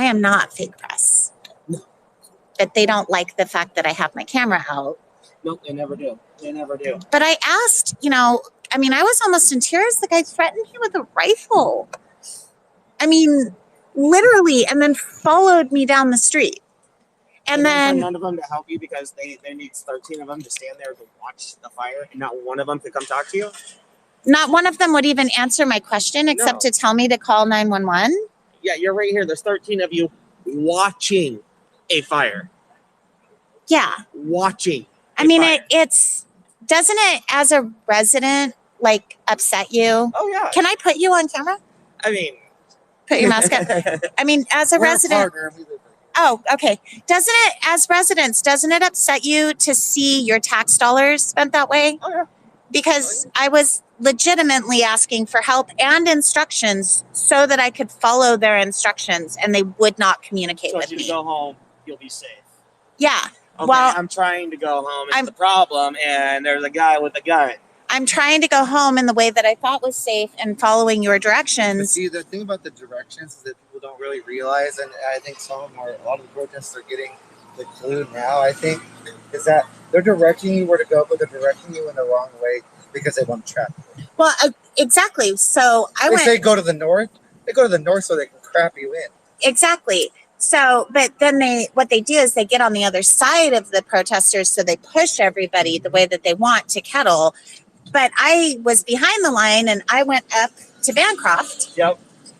am not fake press. No. But they don't like the fact that I have my camera out. Nope, they never do. They never do. But I asked, I was almost in tears. The guy threatened me with a rifle. Literally, and then followed me down the street. And then none of them to help you because there needs 13 of them to stand there to watch the fire, and not one of them could come talk to you? Not one of them would even answer my question except to tell me to call 911. Yeah, you're right here. There's 13 of you watching a fire. Yeah. Watching. It's doesn't it as a resident upset you? Oh yeah. Can I put you on camera? Put your mask up. As a resident. Oh, okay. Doesn't it upset you to see your tax dollars spent that way? Oh yeah. Because I was legitimately asking for help and instructions so that I could follow their instructions, and they would not communicate with me. So if you go home, you'll be safe. Yeah. Okay, well, I'm trying to go home. It's the problem, and there's a guy with a gun. I'm trying to go home in the way that I thought was safe and following your directions. But see, the thing about the directions is that people don't really realize, and I think a lot of the protests are getting the clue now, I think, is that they're directing you where to go, but they're directing you in the wrong way because they want to trap you. Well, exactly. So They say go to the north. They go to the north so they can crap you in. Exactly. So, but then what they do is they get on the other side of the protesters, so they push everybody the way that they want to kettle. But I was behind the line, and I went up to Bancroft. Yep.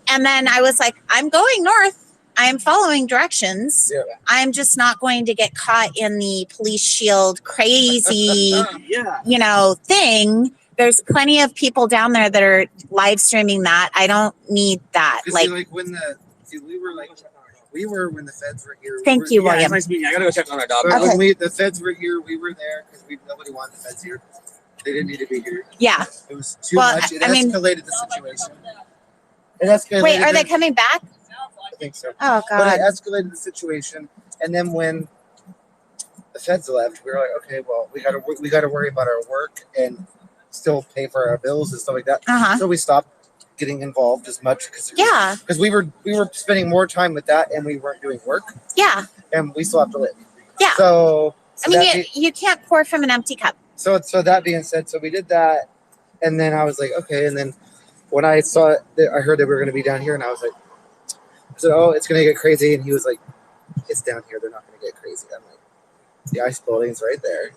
And then I was like, I'm going north. I am following directions. Yeah. I'm just not going to get caught in the police shield crazy, thing. There's plenty of people down there that are live streaming that. I don't need that. When the feds were here. Thank you, William. It's nice meeting you. I gotta go check on our dog. But when the feds were here, we were there because nobody wanted the feds here. They didn't need to be here. Yeah. It was too much. It escalated the situation. Wait, are they coming back? I think so. Oh, God. But it escalated the situation. And then when the feds left, we were like, okay, well, we got to worry about our work and still pay for our bills and stuff like that. Uh-huh. So we stopped getting involved as much because we were spending more time with that, and we weren't doing work. Yeah. And we still have to live. Yeah. So you can't pour from an empty cup. So that being said, so we did that, and then I was like, okay. And then when I saw it, I heard that we were going to be down here, and I was like, oh, it's going to get crazy. And he was like, it's down here. They're not going to get crazy. I'm like, the ice building's right there.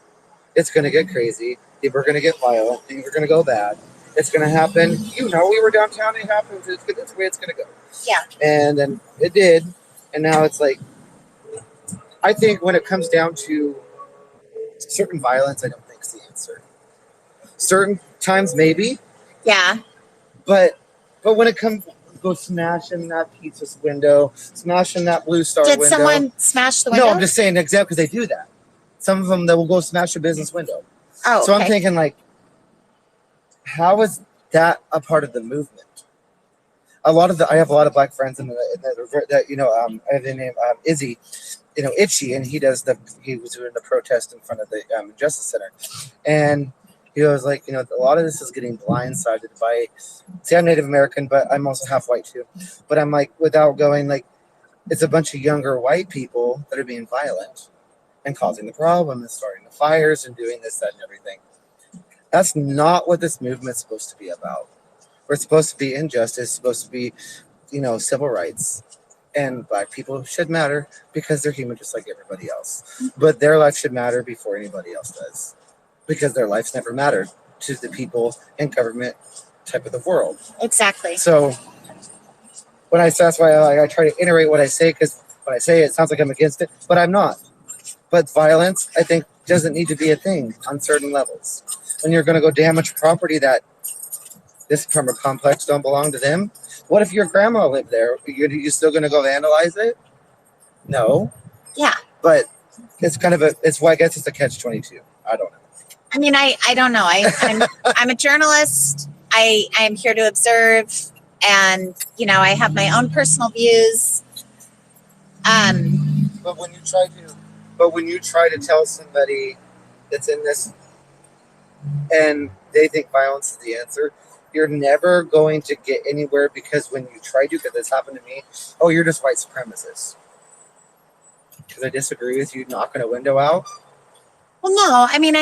It's going to get crazy. People are going to get violent. Things are going to go bad. It's going to happen. We were downtown. It happened. It's the way it's going to go. Yeah. And then it did. And now it's like, I think when it comes down to certain violence, I don't think it's the answer. Certain times, maybe. Yeah. But when it comes, go smashing that pizza's window, smashing that Blue Star window. Did someone smash the window? No, I'm just saying exactly because they do that. Some of them, they will go smash a business window. Oh, so I'm thinking, like, how is that a part of the movement? I have a lot of black friends, and I have the name Izzy, Itchy, and he was doing the protest in front of the Justice Center, and he was like, a lot of this is getting blindsided by. See, I'm Native American, but I'm also half white too. But I'm like, without going, like, it's a bunch of younger white people that are being violent and causing the problem and starting the fires and doing this, that, and everything. That's not what this movement's supposed to be about. We're supposed to be injustice, supposed to be, civil rights. And black people should matter because they're human just like everybody else. But their life should matter before anybody else does. Because their lives never mattered to the people and government type of the world. Exactly. So that's why I try to iterate what I say, because when I say it sounds like I'm against it, but I'm not. But violence, I think, doesn't need to be a thing on certain levels. When you're going to go damage property that this apartment complex don't belong to them, what if your grandma lived there? You still going to go vandalize it? No. Yeah. But it's kind of I guess it's a catch-22. I don't know. I mean, I don't know. I'm a journalist. I am here to observe, and I have my own personal views. But when you try to tell somebody that's in this, and they think violence is the answer, you're never going to get anywhere because when you try to, because this happened to me, oh, you're just white supremacist. Because I disagree with you knocking a window out. Well, no, I mean,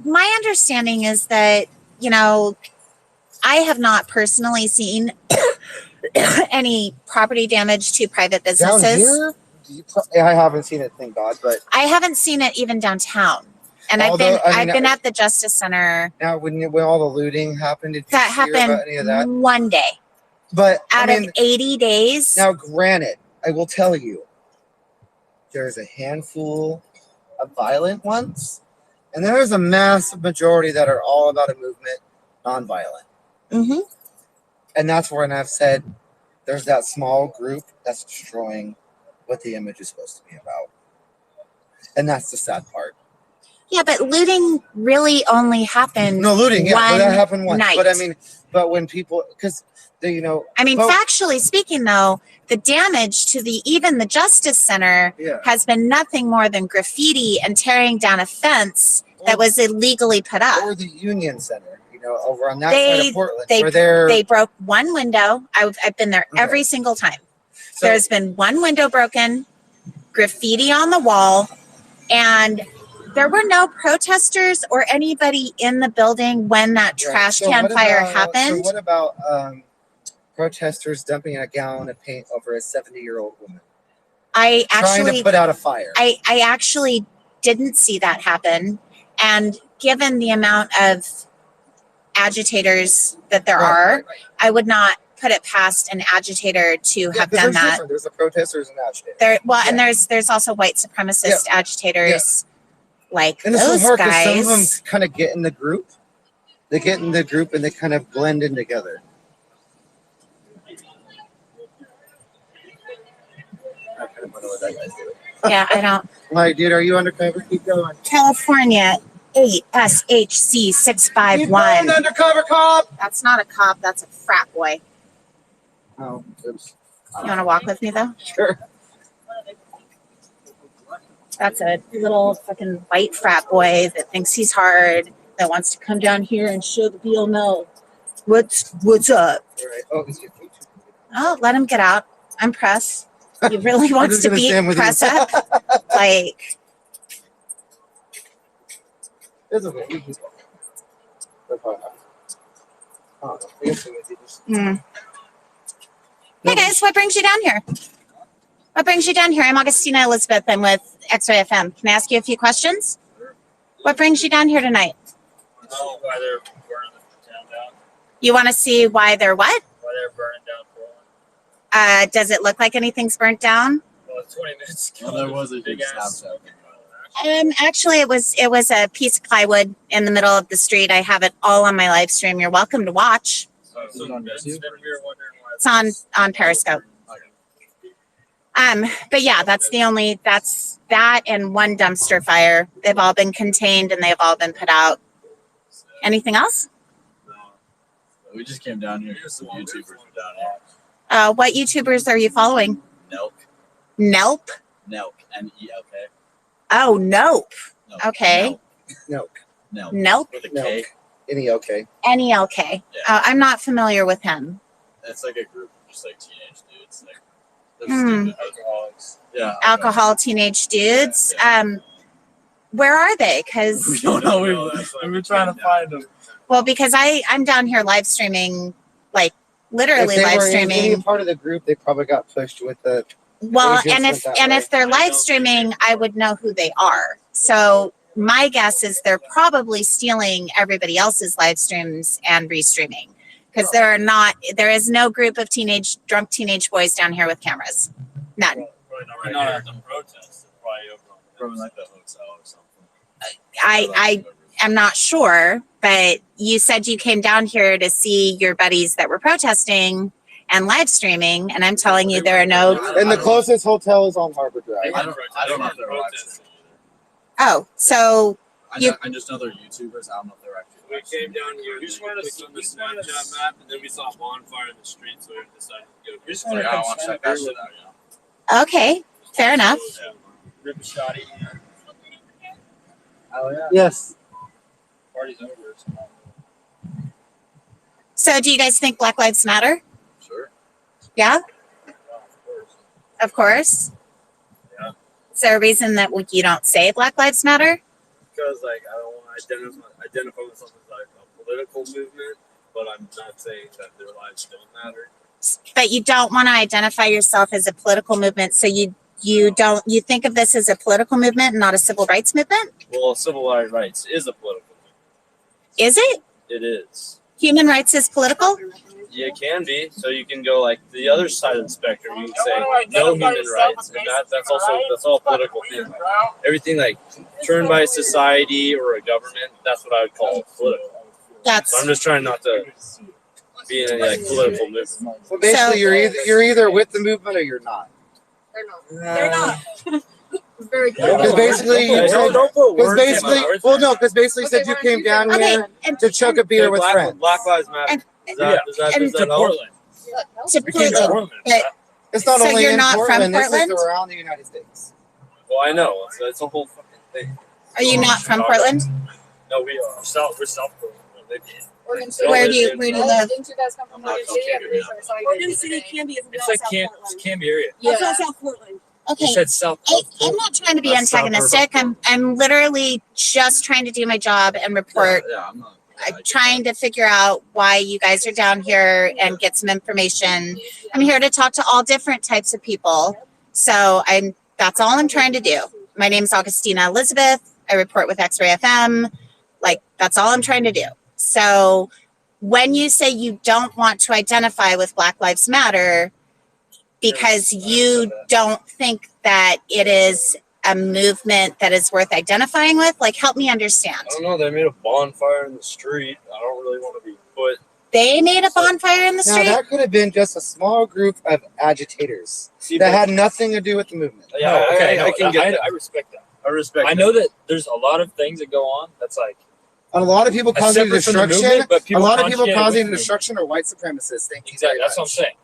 my understanding is that, you know, I have not personally seen any property damage to private Down businesses. here, I haven't seen it, thank God, but I haven't seen it even downtown. And Although, I've been at the Justice Center. now when all the looting happened, did you That hear about happened any of that? one day But out of 80 days. now granted, I will tell you, there's a handful of violent ones, and there's a massive majority that are all about a movement, nonviolent. Mm-hmm. And that's when I've said there's that small group that's destroying what the image is supposed to be about. And that's the sad part. Yeah, but looting really only happened. No, looting, yeah, but that one happened once. night. But I mean, but when people, because they, you know, I mean, factually speaking, though, the damage to even the Justice Center has been nothing more than graffiti and tearing down a fence that was illegally put up. Or the Union Center, you know, over on that side of Portland. They broke one window. I've been there every single time. So, there's been one window broken, graffiti on the wall, and there were no protesters or anybody in the building when that trash can fire happened. So what about protesters dumping a gallon of paint over a 70-year-old woman? Trying to put out a fire. I actually didn't see that happen. And given the amount of agitators that there are, I would not put it past an agitator to have done that. Different. There's the protesters and agitators. And there's also white supremacist agitators like and those it's so hard guys. Some of them kind of get in the group. They get in the group and they kind of blend in together. I kind of wonder what that guy's doing. Yeah, I don't. Like, dude, are you undercover? Keep going. California 8SHC 651. Keep going, undercover cop. That's not a cop. That's a frat boy. Oh, oops. You want to walk with me though? Sure. That's a little fucking white frat boy that thinks he's hard, that wants to come down here and show the BLM what's up. All right. Oh, let him get out. I'm press. He really wants to beat press up. Like, it's okay. Hey guys, what brings you down here? What brings you down here? I'm Augustina Elizabeth. I'm with X-Ray FM. Can I ask you a few questions? What brings you down here tonight? Why they're burning the town down. You want to see why they're what? Why they're burning down Portland. Does it look like anything's burnt down? Well, 20 minutes ago, there was a big Snapchat. Actually, it was a piece of plywood in the middle of the street. I have it all on my live stream. You're welcome to watch. So we were wondering why It's on Periscope. But yeah, that's that and one dumpster fire. They've all been contained and they've all been put out. Anything else? No. We just came down here because some YouTubers were down here. What YouTubers are you following? Nelk. Nelp? Nelk. N-E-L-K. Oh, nope. Nelk. Okay. No. Nelk. Nelp? With a Nelk. K. N-E-L-K. N-E-L-K. Yeah. I'm not familiar with him. It's like a group of just like teenage dudes. Like, Hmm. they're alcoholics. Yeah. Alcohol teenage dudes. Where are they? Because We don't know. We were trying to find them. well, because I'm down here live streaming, like literally If they live were in any streaming. part of the group, they probably got pushed with the. Well, They just went that way. if they're live streaming, I would know who they are. So my guess is they're probably stealing everybody else's live streams and restreaming, because there is no group of drunk teenage boys down here with cameras. None. Probably not at the protest. They're probably over on the From like the hotel or something. I am not sure, but you said you came down here to see your buddies that were protesting and live streaming, and I'm telling you there are no. And the closest hotel is on Harbor Drive. I don't know if they're live streaming Oh, so either. I just know they're YouTubers. I don't know if they're actually We live came streaming. down here. We just wanted to on the Snapchat map, and then we saw a bonfire in the street, so we decided to go. We just like, I want to check that shit out, you know? okay, fair enough. Rip a shotty. Yes. Party's over. So. So do you guys think Black Lives Matter? Sure. Yeah, of course. Yeah. Is there a reason that you don't say Black Lives Matter? Because like I don't want to identify myself as like a political movement, but I'm not saying that their lives don't matter. But you don't want to identify yourself as a political movement, so you think of this as a political movement and not a civil rights movement? Well, civil rights is a political movement. Is it? It is. Human rights is political? Yeah, it can be. So you can go like the other side of the spectrum. You can say no human rights, and that's all political thing. Everything like turned by a society or a government. That's what I would call political. So I'm just trying not to be in any like political movement. So basically, you're either with the movement or you're not. They're not. Very good. Because basically, Don't put words in my mouth. because basically said you came down Okay, here and to chug a beer with friends. Black Lives Matter. Does that help? Portland. to We came to Portland. Portland. But It's not So only you're in not from Portland, this Portland? is around the United States. Well, I know. It's a whole fucking thing. are you not from Portland? No, we are. We're South Portland. Oregon Where do you live? Didn't you guys come from Oregon City? I'm pretty sure I saw you Oregon guys City today. can be as well It's like South Portland. Canby area. Yeah. It's not South Portland. Okay. You said South. I'm not trying to be That's South antagonistic. I'm literally just trying to do my job and report. Yeah, I'm not. I'm trying to figure out why you guys are down here and get some information. I'm here to talk to all different types of people. So that's all I'm trying to do. My name's Augustina Elizabeth. I report with X-Ray FM. Like, that's all I'm trying to do. So when you say you don't want to identify with Black Lives Matter because you don't think that it is a movement that is worth identifying with, like, help me understand. I don't know. They made a bonfire in the street. I don't really want to be put. They made a bonfire in the Now street? that could have been just a small group of agitators See, that but- had nothing to do with the movement. Yeah, No, okay, I can get that. I respect that. I respect. I know that there's a lot of things that go on that's like A lot of people causing separate from the destruction. movement, but A lot of people conjugate it causing with the destruction are white supremacists. Thank you. exactly. very That's what I'm much. saying.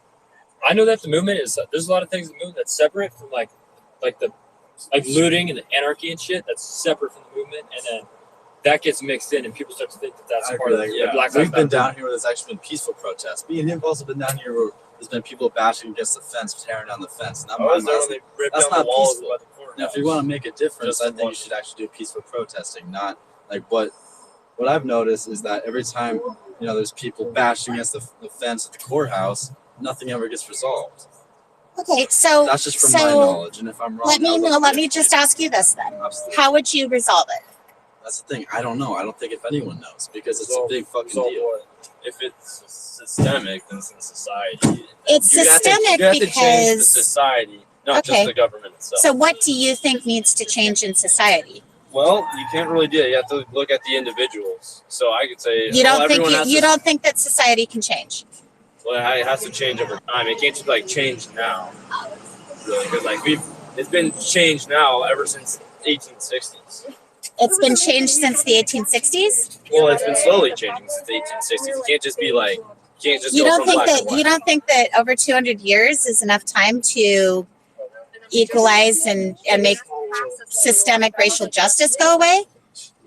I know that the movement is. There's a lot of things in the movement that's separate from like the looting and the anarchy and shit. That's separate from the movement, and then that gets mixed in, and people start to think that that's I part of agree. the Black Lives We've been Matter. down here where there's actually been peaceful protests. Me and him have also been down here where there's been people bashing against the fence, tearing down the fence. And I was there when they ripped that's down the not walls peaceful. by the courthouse. Now, if you want to make a difference, Just I think one. you should actually do peaceful protesting, not like what I've noticed is that every time there's people bashing against the fence at the courthouse, nothing ever gets resolved. Okay, so That's just from my knowledge, and if I'm wrong, let me I'll know. look Let at me it. just ask you this then: Absolutely. how would you resolve it? That's the thing. I don't know. I don't think if anyone knows because it's So- a big fucking So deal. what? If it's systemic, then it's in society. It's You have to- systemic you have to change the because. society, not Okay. just the government itself. So, what do you think needs to change in society? Well, you can't really do it. You have to look at the individuals. So I could say, You don't think everyone has you to, don't think that society can change? Well, it has to change over time. It can't just like change now, really, because like it's been changed now ever since 1860s. It's been changed since the 1860s. Well, it's been slowly changing since the 1860s. You can't just be like, you can't just You go don't from think black that to white. you don't think that over 200 years is enough time to equalize and make systemic racial justice go away?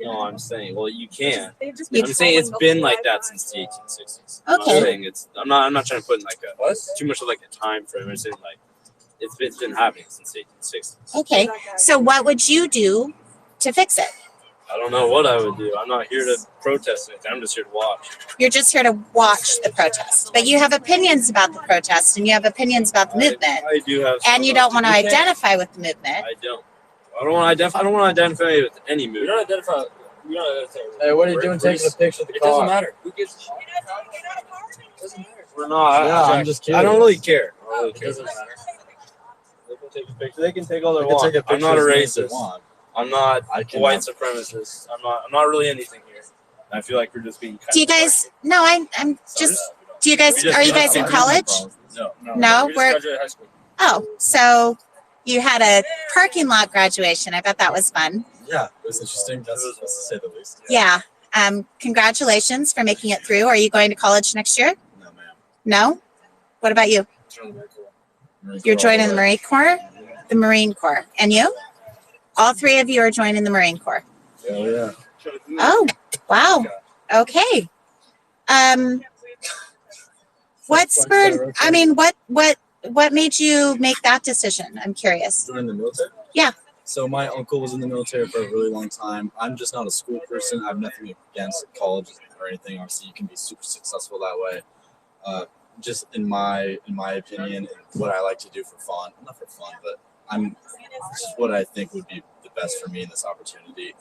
No, I'm saying, well, you can. They've just You- I'm saying it's been like that since the 1860s. I'm Okay. not saying it's. I'm not trying to put in like too much of like a time frame. I'm saying like it's been happening since the 1860s. Okay. So, what would you do to fix it? I don't know what I would do. I'm not here to protest anything. I'm just here to watch. You're just here to watch the protest, but you have opinions about the protest and you have opinions about the movement, I do have. and you don't want to You can't- identify with the movement. I don't. I don't want to identify. I don't want to identify with any We movement. don't identify. We don't identify. Hey, what are you doing taking a picture of the It doesn't car? matter. Who gives a shit? Doesn't matter. We're not. Yeah, I'm just kidding. I don't really care. I don't really It care. doesn't matter. They can take a picture. They can take all they They can want. take a I'm picture not a as many as they racist. want. I'm not I a cannot. white supremacist. I'm not really anything here. I feel like we're just being. Kind Do you of guys? No, I'm just. Do you guys? We just Are you don't guys in have college? No. No, We just we're- graduated high school. Oh, so you had a parking lot graduation. I bet that was fun. Yeah, it was interesting. That's to say the least. Yeah. Congratulations for making it through. Are you going to college next year? No, ma'am. No. What about you? You're joining the Marine Corps. The Marine Corps, and you? All three of you are joining the Marine Corps. Oh yeah. Oh, wow. Okay. What spurred? I mean, what made you make that decision? I'm curious. Join the military? Yeah. So my uncle was in the military for a really long time. I'm just not a school person. I have nothing against college or anything. Obviously, you can be super successful that way. Just in my opinion, and what I like to do for fun, not for fun, but just what I think would be the best for me in this opportunity.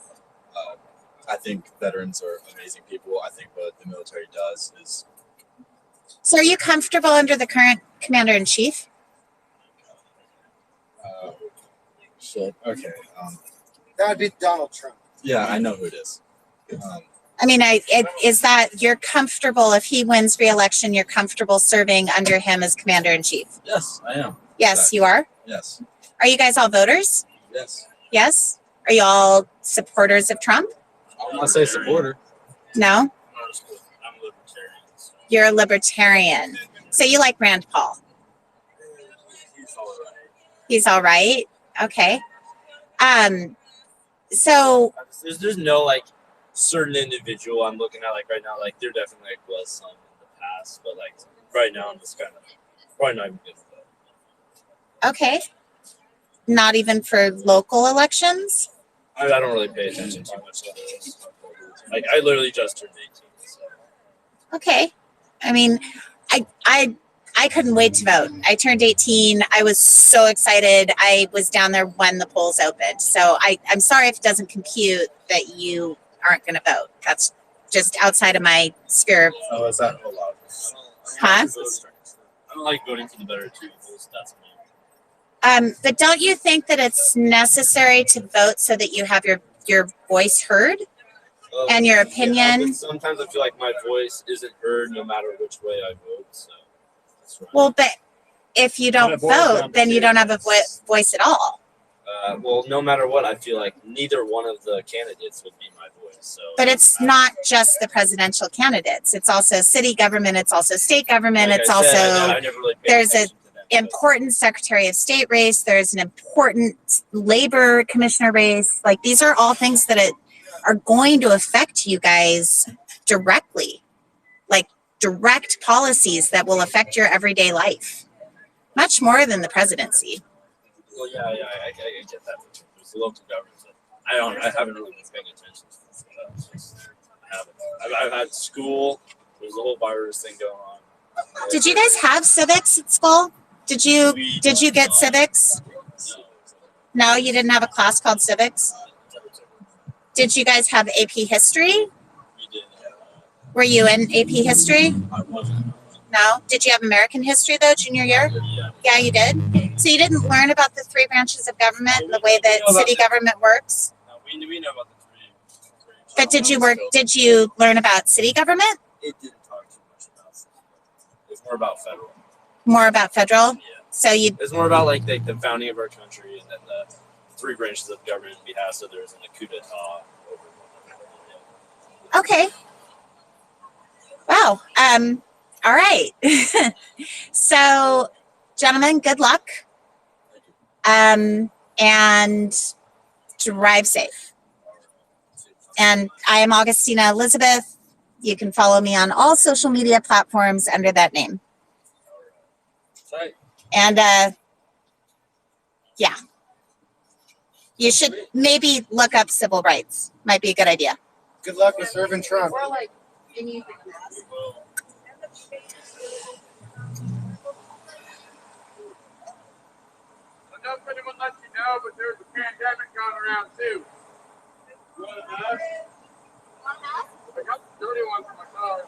I think veterans are amazing people. I think what the military does is. So, are you comfortable under the current commander in chief? Shit. Okay. That would be Donald Trump. Yeah, I know who it is. I mean, is that you're comfortable if he wins re-election? You're comfortable serving under him as commander in chief? Yes, I am. Yes, Exactly. you are. Yes. Are you guys all voters? Yes. Yes. Are you all supporters of Trump? I want to say supporter. No. I'm libertarian. So You're a libertarian. So you like Rand Paul? he's all right. He's all right. Okay. So There's no like certain individual I'm looking at like right now. Like there definitely like was some in the past, but like right now I'm just kind of probably not even good. okay. Not even for local elections? I don't really pay attention too much to this. Like I literally just turned 18. So. Okay. I mean, I couldn't wait to vote. I turned 18. I was so excited. I was down there when the polls opened. So I'm sorry if it doesn't compute that you aren't going to vote. That's just outside of my sphere. Oh, is that a lot? Huh? I don't like voting for the better two polls. That's me. But don't you think that it's necessary to vote so that you have your voice heard and your opinion? Yeah, but sometimes I feel like my voice isn't heard no matter which way I vote. So that's right. Well, but if you don't vote, then you don't have a voice at all. Well, no matter what, I feel like neither one of the candidates would be my voice. So, But it's not just the presidential candidates. It's also city government. It's also state government. like it's I said, also I never really paid there's a attention to them. important Secretary of State race. There's an important labor commissioner race. Like these are all things that are going to affect you guys directly, like direct policies that will affect your everyday life, much more than the presidency. Well, yeah, I get that. There's the local government. I haven't really been paying attention to that. I haven't. I've had school. There's a whole virus thing going on. Did you guys have civics at school? Did you get civics? No, you didn't have a class called civics? Did you guys have AP history? We did. Were you in AP history? I wasn't. No. Did you have American history though, junior year? Yeah. Yeah, you did. So you didn't learn about the three branches of government and the way that city government works? No, we know about the three. But did you learn about city government? It didn't talk too much about stuff. It's more about federal. More about federal? Yeah. So you It's more about like the founding of our country and then the three branches of government we have. So there's a coup d'etat over. okay. Wow. All right. So, gentlemen, good luck. And drive safe. And I am Augustina Elizabeth. You can follow me on all social media platforms under that name. Sorry. And yeah. You should maybe look up civil rights. Might be a good idea. Good luck with serving Trump. Or like anything else. I know anyone let you know, but there's a pandemic going around too. You want a mask? I got the dirty one for my car.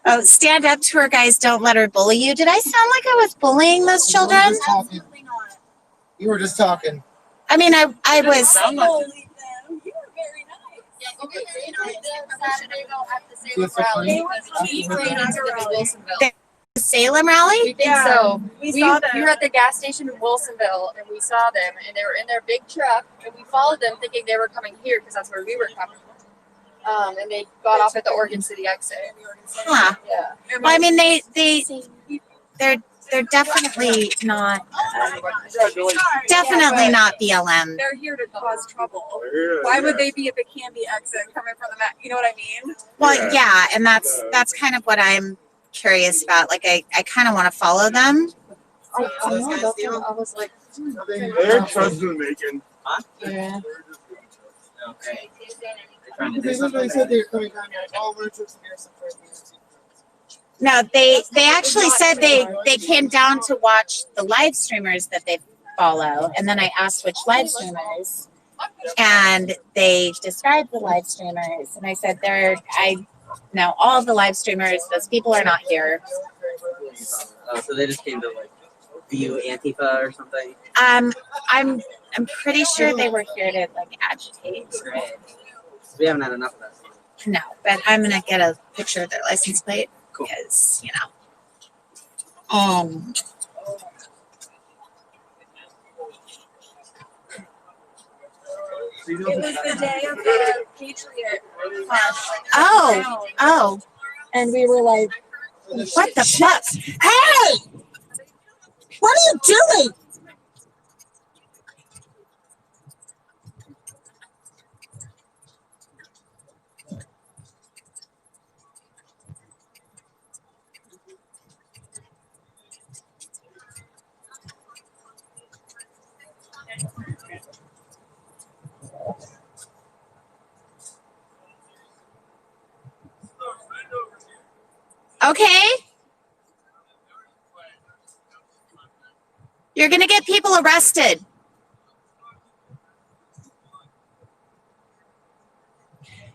Oh, stand up to her, guys. Don't let her bully you. Did I sound like I was bullying those children? Absolutely not. You were just talking. I mean, I was. Sound like them. You were very nice. Yeah, you were very nice. Saturday though at the Salem rally. We ran into them in Wilsonville. Salem rally? We think so. We saw them. We were at the gas station in Wilsonville, and we saw them, and they were in their big truck, and we followed them thinking they were coming here because that's where we were coming. And they got off at the Oregon City exit. Huh. Yeah. Well, I mean, they're they're definitely not BLM. They're here to cause trouble. Why would they be at the Canby exit coming from the back? You know what I mean? Well, yeah, and that's kind of what I'm curious about. Like, I kind of want to follow them. I was like, They're trust in the making. yeah. Okay. They literally said they were coming down here. Oh, we're just here sometimes. No, they actually said they came down to watch the live streamers that they follow, and then I asked which live streamers, and they described the live streamers, and I said I know all the live streamers. Those people are not here. So they just came to like view Antifa or something. I'm pretty sure they were here to like agitate. Great. We haven't had enough of that. No, but I'm gonna get a picture of their license plate Cool. because It was the day of the Patriot March. Oh, And we were like, what the fuck? Hey, what are you doing? Okay. You're going to get people arrested.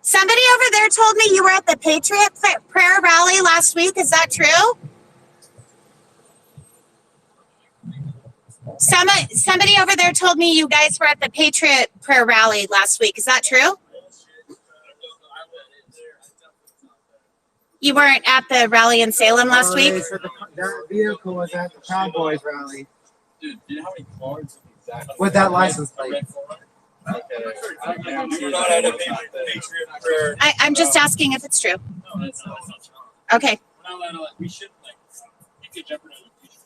Somebody over there told me you were at the Patriot Prayer Rally last week. Is that true? Somebody over there told me you guys were at the Patriot Prayer Rally last week. Is that true? You weren't at the rally in Salem last week? That vehicle was at the Proud Boys rally Dude, do you know how many cards exactly? with that license plate. I'm just asking if it's true. No, that's not true. Okay. We're not allowed to, like, we shouldn't, like, it could jeopardize the future.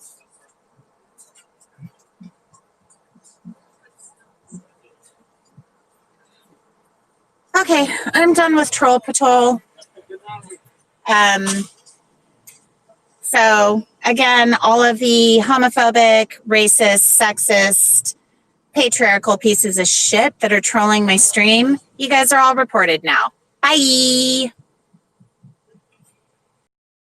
Okay, I'm done with Troll Patrol. So again, all of the homophobic, racist, sexist, patriarchal pieces of shit that are trolling my stream, you guys are all reported now. Bye.